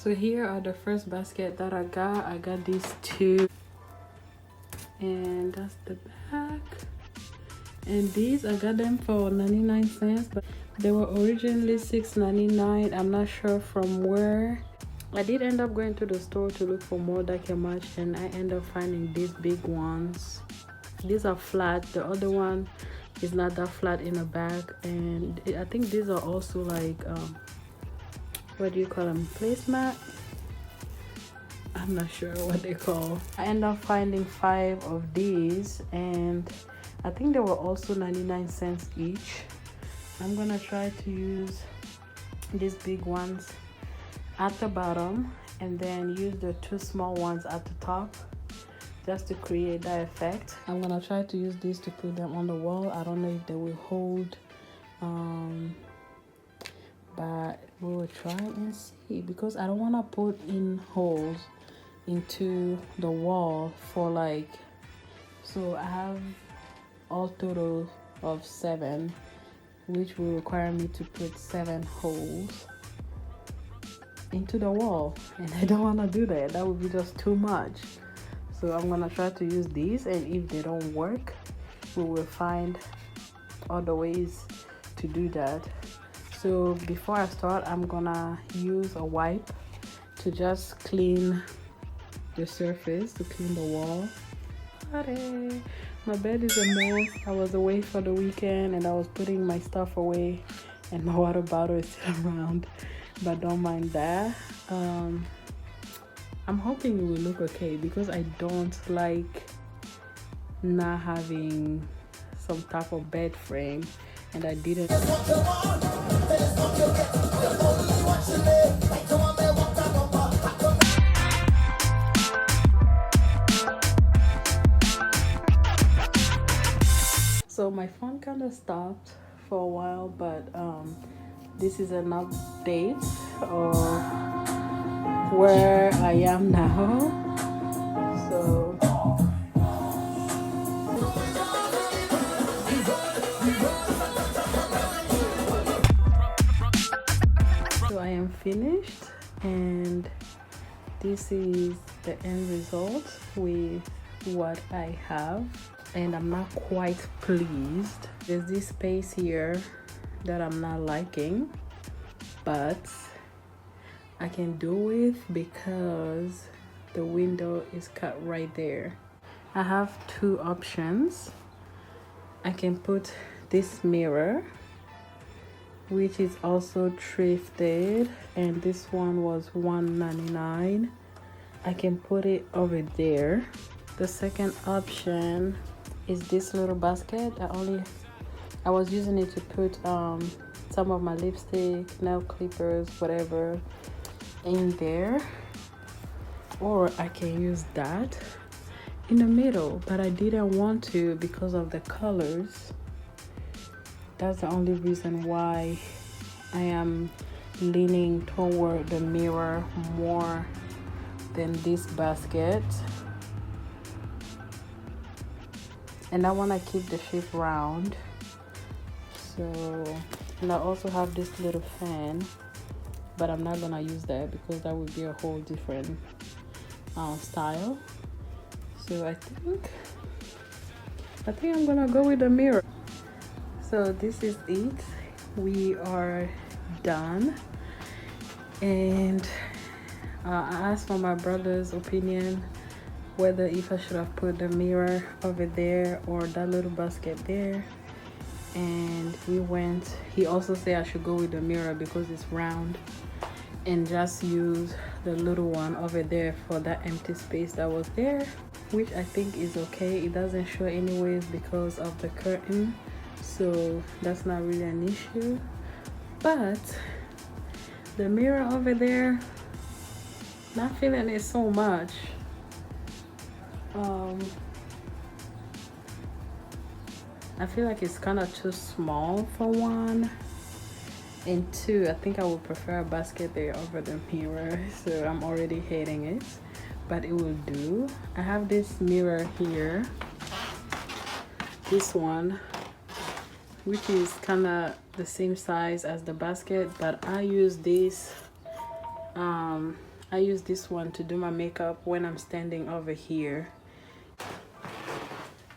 So here are the first basket that I got these two, and that's the back. And these I got them for 99 cents, but they were originally $6.99. I'm not sure from where. I did end up going to the store to look for more that can match, and I ended up finding these big ones. These are flat. The other one is not that flat in the back, and I think these are also like what do you call them, placemat? I'm not sure what they call. I ended up finding 5 of these, and I think they were also 99 cents each. I'm gonna try to use these big ones at the bottom and then use the 2 small ones at the top, just to create that effect. I'm gonna try to use these to put them on the wall. I don't know if they will hold, but we will try and see, because I don't want to put in holes into the wall for like, so I have all total of 7, which will require me to put 7 holes into the wall, and I don't want to do that. That would be just too much. So I'm gonna try to use these, and if they don't work, we will find other ways to do that. So before I start, I'm gonna use a wipe to just clean the surface, to clean the wall. My bed is a mess. I was away for the weekend and I was putting my stuff away, and my water bottle is still around, but don't mind that. I'm hoping it will look okay, because I don't like not having some type of bed frame, and I didn't. So my phone kind of stopped for a while, but this is an update of where I am now. So I am finished, and this is the end result with what I have, and I'm not quite pleased. There's this space here that I'm not liking, but I can do it because the window is cut right there. I have 2 options. I can put this mirror, which is also thrifted, and this one was $1.99. I can put it over there. The second option is this little basket. I was using it to put some of my lipstick, nail clippers, whatever in there, or I can use that in the middle, but I didn't want to because of the colors. That's the only reason why I am leaning toward the mirror more than this basket. And I want to keep the shape round. So, and I also have this little fan, but I'm not gonna use that because that would be a whole different style. So I think I'm gonna go with the mirror. So this is it. We are done, and I asked for my brother's opinion whether if I should have put the mirror over there or that little basket there, and he also said I should go with the mirror because it's round, and just use the little one over there for that empty space that was there, which I think is okay. It doesn't show anyways because of the curtain, so that's not really an issue. But the mirror over there, not feeling it so much. I feel like it's kind of too small for 1, and 2, I think I would prefer a basket there over the mirror, so I'm already hating it, but it will do. I have this mirror here, this one, which is kind of the same size as the basket, but I use this I use this one to do my makeup when I'm standing over here.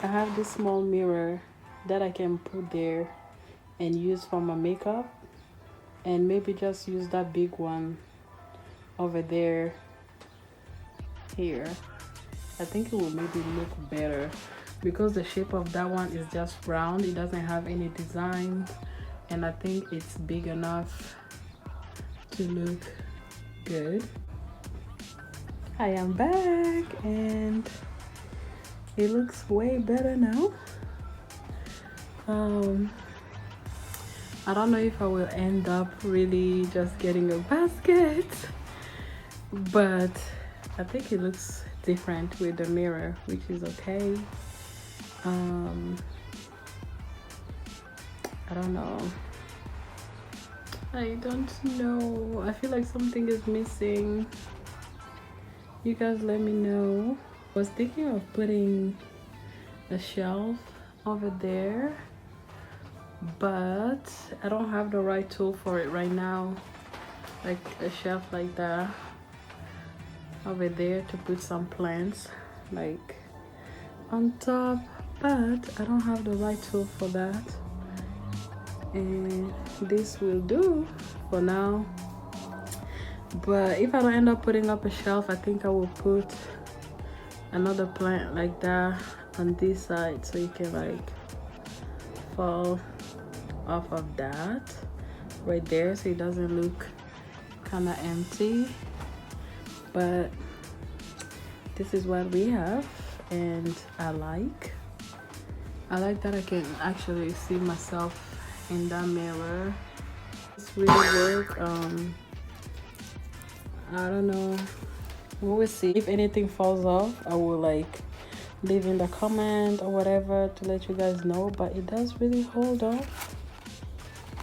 I have this small mirror that I can put there and use for my makeup, and maybe just use that big one over there here. I think it will maybe look better because the shape of that one is just round. It doesn't have any designs, and I think it's big enough to look good. I am back and it looks way better now. I don't know if I will end up really just getting a basket, but I think it looks different with the mirror, which is okay. I don't know. I don't know. I feel like something is missing. You guys let me know. I was thinking of putting a shelf over there, but I don't have the right tool for it right now. Like a shelf like that over there to put some plants like on top, but I don't have the right tool for that. And this will do for now. But if I don't end up putting up a shelf, I think I will put another plant like that on this side so you can like fall off of that right there, so it doesn't look kind of empty. But this is what we have, and I like that I can actually see myself in that mirror. It's really work. I don't know, we will see. If anything falls off, I will like leave in the comment or whatever to let you guys know, but it does really hold up.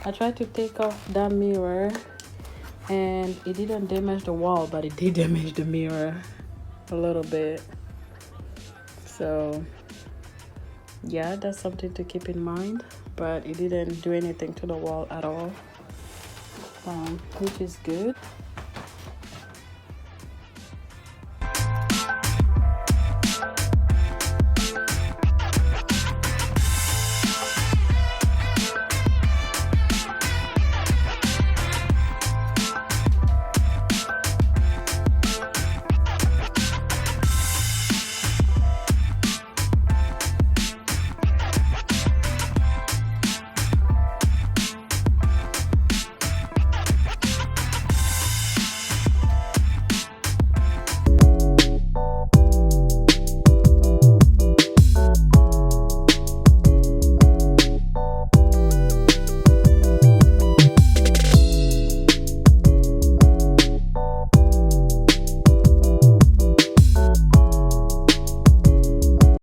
I tried to take off that mirror and it didn't damage the wall, but it did damage the mirror a little bit. So yeah, that's something to keep in mind, but it didn't do anything to the wall at all, which is good.